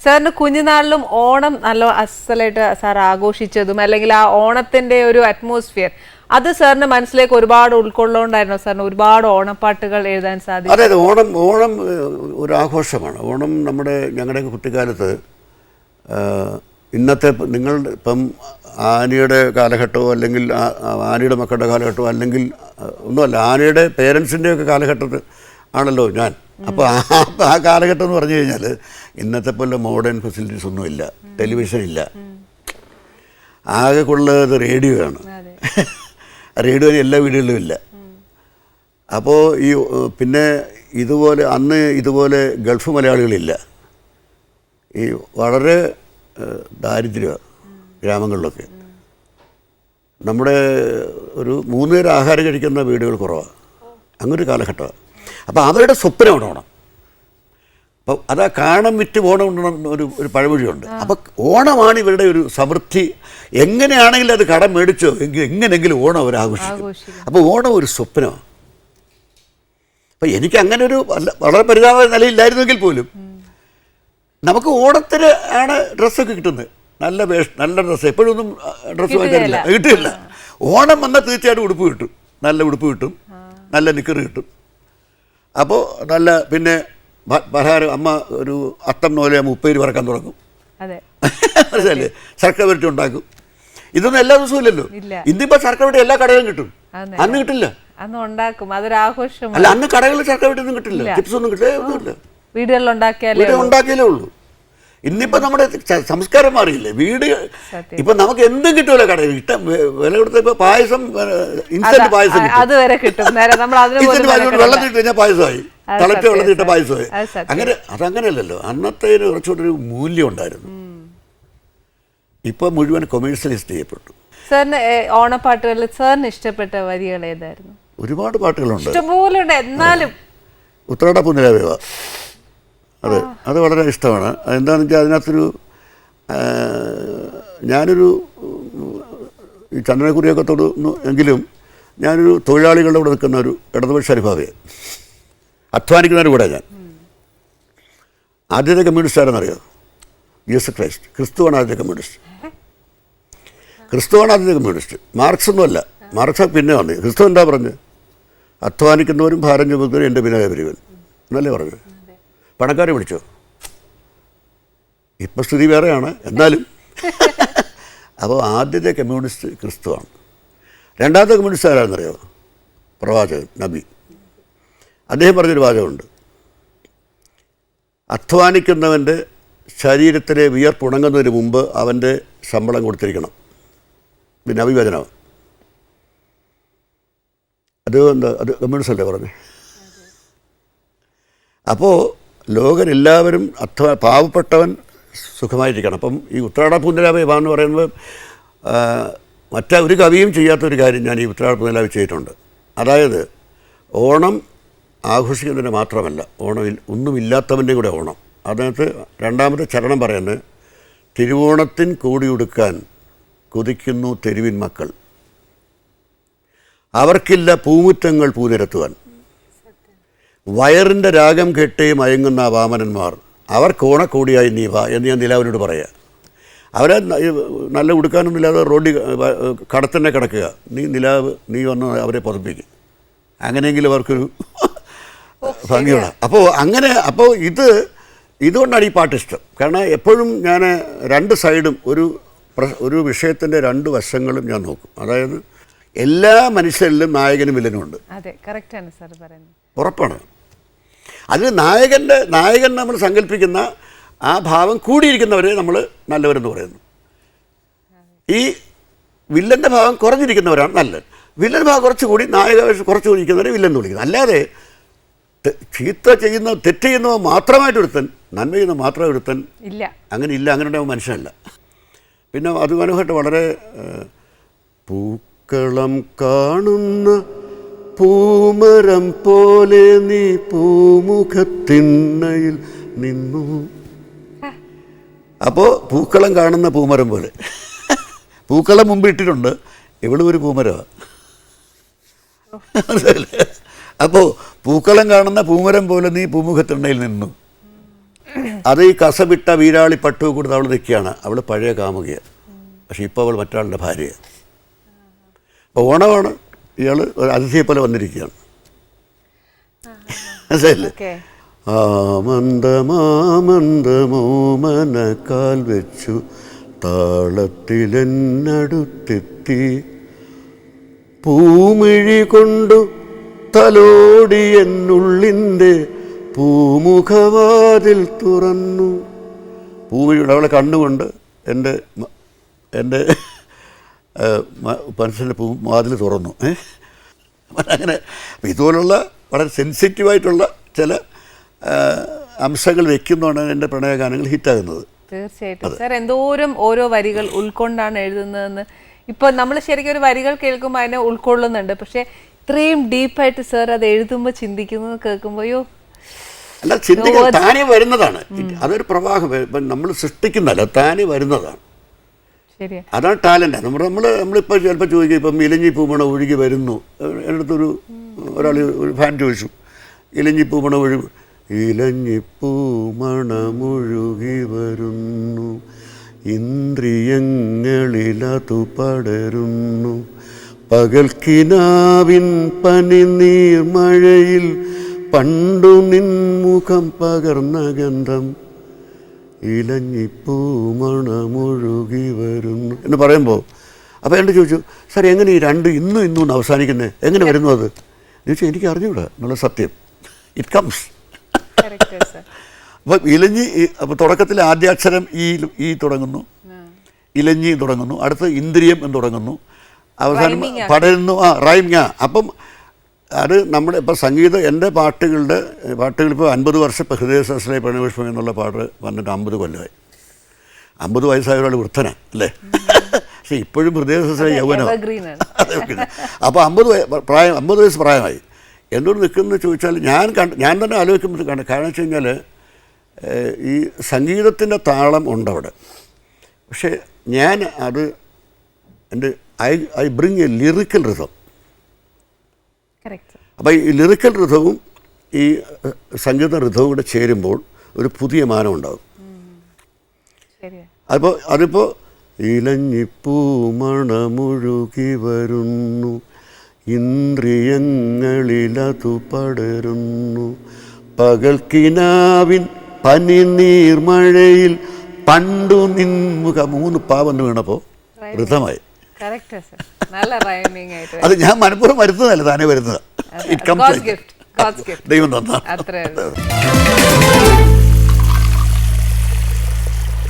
സാറിന് കുഞ്ഞുനാളിലും ഓണം നല്ല അസലായിട്ട് സാർ ആഘോഷിച്ചതും അല്ലെങ്കിൽ ആ ഓണത്തിന്റെ ഒരു അറ്റ്മോസ്ഫിയർ അത് സാറിന് മനസ്സിലേക്ക് ഒരുപാട് ഉൾക്കൊള്ളുകൊണ്ടായിരുന്നു സാറിന് ഒരുപാട് ഓണപ്പാട്ടുകൾ എഴുതാൻ സാധിക്കും? അതെ, ഓണം ഓണം ഒരു ആഘോഷമാണ്. ഓണം ഞങ്ങളുടെ കുട്ടിക്കാലത്ത് ഇന്നത്തെ നിങ്ങളുടെ ഇപ്പം ആനയുടെ കാലഘട്ടമോ അല്ലെങ്കിൽ ആനയുടെ മക്കളുടെ കാലഘട്ടമോ അല്ലെങ്കിൽ ഒന്നുമല്ല, ആനയുടെ പേരൻസിൻ്റെയൊക്കെ കാലഘട്ടത്തിൽ ആണല്ലോ ഞാൻ. അപ്പോൾ ആ കാലഘട്ടം എന്ന് പറഞ്ഞു കഴിഞ്ഞാൽ ഇന്നത്തെ പോലെ മോഡേൺ ഫെസിലിറ്റീസ് ഒന്നുമില്ല, ടെലിവിഷൻ ഇല്ല, ആകെ ഉള്ളത് റേഡിയോ ആണ്. റേഡിയോ എല്ലാ വീടുകളിലും ഇല്ല. അപ്പോൾ പിന്നെ ഇതുപോലെ ഗൾഫ് മലയാളികളില്ല. ഈ വളരെ ദാരിദ്ര്യമാണ് ഗ്രാമങ്ങളിലൊക്കെ. നമ്മുടെ ഒരു 3 നേരം ആഹാരം കഴിക്കുന്ന വീടുകൾ കുറവാണ്. അങ്ങനൊരു കാലഘട്ടമാണ്. അപ്പോൾ അവരുടെ സ്വപ്നമാണ് ഓണം. അപ്പോൾ അതാ കാണം വിറ്റ് ഓണം ഒരു പഴമൊഴിയുണ്ട്. അപ്പോൾ ഓണമാണ് ഇവരുടെ ഒരു സമൃദ്ധി. എങ്ങനെയാണെങ്കിലും അത് കടം മേടിച്ചോ എങ്ങനെയെങ്കിലും ഓണം അവർ ആഘോഷിക്കും. അപ്പോൾ ഓണം ഒരു സ്വപ്നമാണ്. അപ്പോൾ എനിക്ക് അങ്ങനെ ഒരു വളരെ പരിതാപ നിലയില്ലായിരുന്നെങ്കിൽ പോലും നമുക്ക് ഓണത്തിന് ആണ് ഡ്രസ്സൊക്കെ കിട്ടുന്നത്. നല്ല ഡ്രസ്സ് എപ്പോഴൊന്നും ഡ്രസ്സ് വാങ്ങിക്കാറില്ല, കിട്ടില്ല. ഓണം വന്നാൽ തീർച്ചയായിട്ടും ഉടുപ്പ് കിട്ടും, നല്ല ഉടുപ്പ് കിട്ടും, നല്ല നിക്കറ് കിട്ടും. അപ്പോൾ നല്ല പിന്നെ പലഹാരം അമ്മ ഒരു അത്തം നോലെ ഉപ്പേരി വറക്കാൻ തുടങ്ങും, മനസ്സിലല്ലേ, ശർക്കര വരട്ടി ഉണ്ടാക്കും. ഇതൊന്നും എല്ലാ ദിവസവും ഇല്ലല്ലോ. ഇന്നിപ്പോൾ ശർക്കര വരട്ടി എല്ലാ കടയിലും കിട്ടും, അന്ന് കിട്ടില്ല. അല്ല, അന്ന് കടകളിൽ ശർക്കര വരട്ടി ഒന്നും കിട്ടില്ല, ചിപ്സ് ഒന്നും കിട്ടില്ല, ഒന്നുമില്ല. വീടുകളിൽ ഉണ്ടാക്കിയാലേ ഉള്ളൂ. ഇന്നിപ്പോൾ നമ്മുടെ സംസ്കാരം മാറിയില്ലേ. ഇപ്പൊ നമുക്ക് എന്തും കിട്ടുമല്ലോ കടയിൽ. വില കൊടുത്ത ഇപ്പൊ പായസം, ഇൻസ്റ്റന്റ് പായസം വെള്ളത്തിട്ട് കഴിഞ്ഞാൽ പായസമായി, തിളച്ച വെള്ളത്തിട്ട പായസമായി. അതങ്ങനെയല്ലല്ലോ. അന്നത്തെ കുറച്ചുകൂടെ മൂല്യം ഉണ്ടായിരുന്നു. ഇപ്പൊ മുഴുവൻ കൊമേഴ്സ്യലൈസ്ഡ് ചെയ്യപ്പെട്ടു. സാറിന് ഓണപ്പാട്ടുകളിൽ സാറിന് ഇഷ്ടപ്പെട്ട വരികൾ ഏതായിരുന്നു? ഒരുപാട് പാട്ടുകളുണ്ട്, ഇഷ്ടംപോലെ ഉണ്ട്. എന്നാലും ഉത്രാട പുനരവേവ, അത് വളരെ ഇഷ്ടമാണ്. എന്താണെന്ന് വെച്ചാൽ അതിനകത്തൊരു ഞാനൊരു ചന്ദനക്കുറിയൊക്കെ തൊടുന്നു എങ്കിലും ഞാനൊരു തൊഴിലാളികളുടെ കൂടെ നിൽക്കുന്ന ഒരു ഇടതുപക്ഷ അനുഭാവിയാണ്, അധ്വാനിക്കുന്നതിന് കൂടെ. ഞാൻ ആദ്യത്തെ കമ്മ്യൂണിസ്റ്റ് ആരെന്നറിയോ? Jesus Christ. ക്രിസ്തുവാണ് ആദ്യത്തെ കമ്മ്യൂണിസ്റ്റ്. മാർക്സ് ഒന്നുമല്ല. മാർക്സ് പിന്നെ വന്നു. ക്രിസ്തു എന്താ പറഞ്ഞത്? അധ്വാനിക്കുന്നവരും ഭാരം ചുമക്കുന്നവരും എൻ്റെ പിന്നാലെ വരുവൻ എന്നല്ലേ പറഞ്ഞത്. പണക്കാരെ വിളിച്ചോ? ഇപ്പം സ്ഥിതി വേറെയാണ്, എന്നാലും. അപ്പോൾ ആദ്യത്തെ കമ്മ്യൂണിസ്റ്റ് ക്രിസ്തുവാണ്. രണ്ടാമത്തെ കമ്മ്യൂണിസ്റ്റ് ആരാണെന്നറിയോ? പ്രവാചകൻ, നബി. അദ്ദേഹം പറഞ്ഞൊരു വാചകമുണ്ട്: അധ്വാനിക്കുന്നവൻ്റെ ശരീരത്തിലെ വിയർപ്പുണങ്ങുന്നതിന് മുമ്പ് അവൻ്റെ ശമ്പളം കൊടുത്തിരിക്കണം. ഇത് നബി വചനമാണ്. അത് കമ്മ്യൂണിസ്റ്റ് അല്ലേ പറഞ്ഞത്? അപ്പോൾ ലോകരെല്ലാവരും പാവപ്പെട്ടവൻ സുഖമായിരിക്കണം. അപ്പം ഈ ഉത്രാട പുനരാവേവ എന്ന് പറയുന്നത് മറ്റൊരു കവിയും ചെയ്യാത്തൊരു കാര്യം ഞാൻ ഈ ഉത്രാട പുനരാവ് ചെയ്തിട്ടുണ്ട്. അതായത് ഓണം ആഘോഷിക്കുന്നതിന് മാത്രമല്ല, ഒന്നുമില്ലാത്തവൻ്റെ കൂടെ ഓണം. അതിനകത്ത് രണ്ടാമത്തെ ചരണം പറയുന്നത്: തിരുവോണത്തിൻ കൂടിയുടുക്കാൻ കൊതിക്കുന്നു തെരുവിൻ മക്കൾ, അവർക്കില്ല പൂമുറ്റങ്ങൾ പൂനിരത്തുവാൻ, വയറിൻ്റെ രാഗം കെട്ടേ മയങ്ങുന്ന വാമനന്മാർ, അവർക്ക് ഓണക്കോടിയായി നീ വാ എന്ന് ഞാൻ നിലാവിനോട് പറയുക. അവരെ നല്ല ഉടുക്കാനൊന്നുമില്ലാതെ റോഡിൽ കടത്തന്നെ കിടക്കുക. നിലാവ് നീ വന്ന് അവരെ പുതപ്പിക്കും, അങ്ങനെയെങ്കിലും അവർക്കൊരു ഭംഗിയുള്ള. അപ്പോൾ ഇതുകൊണ്ടാണ് ഈ പാട്ട് ഇഷ്ടം. കാരണം എപ്പോഴും ഞാൻ രണ്ട് സൈഡും ഒരു വിഷയത്തിൻ്റെ രണ്ട് വശങ്ങളും ഞാൻ നോക്കും. അതായത് എല്ലാ മനുഷ്യരിലും നായകനും വില്ലനും ഉണ്ട്. ഉറപ്പാണ്. അതിൽ നായകൻ നമ്മൾ സങ്കല്പിക്കുന്ന ആ ഭാവം കൂടിയിരിക്കുന്നവരെ നമ്മൾ നല്ലവരെന്ന് പറയുന്നു. ഈ വില്ലൻ്റെ ഭാവം കുറഞ്ഞിരിക്കുന്നവരാണ് നല്ലത്. വില്ലൻ്റെ ഭാവം കുറച്ചുകൂടി കുറച്ചുകൂടി ഇരിക്കുന്നവരെ വില്ലെന്ന് വിളിക്കുന്നത്. അല്ലാതെ തെറ്റ് ചെയ്യുന്നവ മാത്രമായിട്ട് ഒരുത്തൻ, നന്മ ചെയ്യുന്ന മാത്രം ഒരുത്തൻ ഇല്ല. അങ്ങനെ ഉണ്ടാവും മനുഷ്യനല്ല. പിന്നെ അത് മനോഹരമായിട്ട് വളരെ പൂക്കളം കാണുന്ന പൂമരം പോലെ നീ പൂമുഖത്തിണ്ണയിൽ നിന്നു. അപ്പോൾ പൂക്കളം കാണുന്ന പൂമരം പോലെ, പൂക്കളം മുമ്പ് ഇട്ടിട്ടുണ്ട്, എവിടെ ഒരു പൂമരമാണ്. അപ്പോൾ പൂക്കളം കാണുന്ന പൂമരം പോലെ നീ പൂമുഖത്തിണ്ണയിൽ നിന്നു. അത് ഈ കസവിട്ട വീരാളി പട്ടു കൊടുത്ത് അവൾ നിൽക്കുകയാണ്. അവൾ പഴയ കാമുകയാണ്, പക്ഷെ ഇപ്പോൾ അവൾ മറ്റാളുടെ ഭാര്യയാണ്. അപ്പോൾ ഓണമാണ്, ഇയാൾ ഒരു അതിഥിയെ പോലെ വന്നിരിക്കുകയാണ്. മനസ്സിലായില്ലേ? ആമന്ദമാമന്ദമോമനക്കാൽ വെച്ചു താളത്തിലെന്നടുത്തെത്തി പൂമിഴി കൊണ്ടു തലോടി എന്നുള്ളിൻ്റെ പൂമുഖവാതിൽ തുറന്നു. പൂമിഴിയുടെ അവളെ കണ്ണുകൊണ്ട് എൻ്റെ മനസ്സിൻ്റെ വാതിൽ തുറന്നു. അങ്ങനെ ഇതുപോലുള്ള വളരെ സെൻസിറ്റീവായിട്ടുള്ള ചില അംശങ്ങൾ വെക്കുന്നതാണ് എൻ്റെ പ്രണയഗാനങ്ങൾ ഹിറ്റാകുന്നത്. തീർച്ചയായിട്ടും സാർ, എന്തോരം ഓരോ വരികൾ ഉൾക്കൊണ്ടാണ് എഴുതുന്നതെന്ന് ഇപ്പൊ നമ്മൾ ശരിക്കും ഒരു വരികൾ കേൾക്കുമ്പോൾ അതിനെ ഉൾക്കൊള്ളുന്നുണ്ട്. പക്ഷെ ഇത്രയും ഡീപ്പായിട്ട് സാർ അത് എഴുതുമ്പോൾ ചിന്തിക്കുന്നത് കേൾക്കുമ്പോയോ അല്ല, ചിന്തിക്കാൻ താനേ വരുന്നതാണ്. അതൊരു പ്രവാഹം നമ്മൾ സൃഷ്ടിക്കുന്നതല്ല, താനേ വരുന്നതാണ്. ശരിയാ, അതാണ് ടാലൻ്റ്. നമ്മളിപ്പോൾ ചിലപ്പോൾ ചോദിക്കും, ഇപ്പം ഇലഞ്ഞി പൂമണ ഒഴുകി വരുന്നു. എൻ്റെ അടുത്തൊരു ഒരാൾ ഒരു ഫാൻ ചോദിച്ചു, ഇലഞ്ഞി പൂമണ ഒഴുകി, ഇലഞ്ഞിപ്പൂമണമൊഴുകി വരുന്നു, ഇന്ദ്രിയങ്ങളിലതു പടരുന്നു, പകൽക്കിനാവിൻ പനിനീർ മഴയിൽ പണ്ടു നിൻമുഖം പകർന്ന ഗന്ധം, ഇലഞ്ഞിപ്പൂമണമൊഴുകി വരുന്നു എന്ന് പറയുമ്പോൾ അപ്പോൾ എൻ്റെ ചോദിച്ചു, സാർ എങ്ങനെ ഈ രണ്ട് ഇന്നും അവസാനിക്കുന്നത്, എങ്ങനെ വരുന്നു അത് ചോദിച്ചാൽ എനിക്ക് അറിഞ്ഞൂടാ എന്നുള്ള സത്യം. It comes. അപ്പം ഇലഞ്ഞി, അപ്പോൾ തുടക്കത്തിൽ ആദ്യാക്ഷരം ഈ തുടങ്ങുന്നു, ഇലഞ്ഞി തുടങ്ങുന്നു, അടുത്ത് ഇന്ദ്രിയം എന്ന് തുടങ്ങുന്നു, അവസാനം പടരുന്നു, റൈം. അപ്പം അത് നമ്മുടെ ഇപ്പോൾ സംഗീതം, എൻ്റെ പാട്ടുകളിപ്പോൾ 50 വർഷം, ഇപ്പോൾ ഹൃദയസഹസ്രേ പ്രണയപുഷ്പം എന്നുള്ള പാട്ട് വന്നിട്ട് 50 കൊല്ലമായി. 50 വയസ്സായ ഒരാൾ വൃദ്ധനാണ് അല്ലേ? പക്ഷേ ഇപ്പോഴും ഹൃദയസഹസ്രേ യൗവനമാണ്. അപ്പോൾ 50 വയസ്സ് പ്രായമായി. എന്നോട് നിൽക്കുന്നത് ചോദിച്ചാൽ ഞാൻ തന്നെ ആലോചിക്കുമ്പോൾ കാരണം വെച്ച് കഴിഞ്ഞാൽ ഈ സംഗീതത്തിൻ്റെ താളം ഉണ്ടവിടെ. പക്ഷേ ഞാൻ അത് എൻ്റെ I bring A lyrical rhythm. അപ്പോൾ ഈ ലിറിക്കൽ റിഥവും ഈ സംഗീത റിഥവും കൂടെ ചേരുമ്പോൾ ഒരു പുതിയ മാനം ഉണ്ടാകും. അതിപ്പോൾ ഇലഞ്ഞിപ്പൂമണമൊഴുകി വരുന്നു, ഇന്ദ്രിയങ്ങളിലതു പടരുന്നു, പകൽക്കിനാവിൻ പനിനീർമഴയിൽ പണ്ടു നിൻമുഖ 3 പാവന്ന് വീണപ്പോൾ ഋതമായി. അത് ഞാൻ മനഃപൂർവ്വം വരുന്നതല്ല, താനേ വരുന്നത്. ദൈവം തന്ന.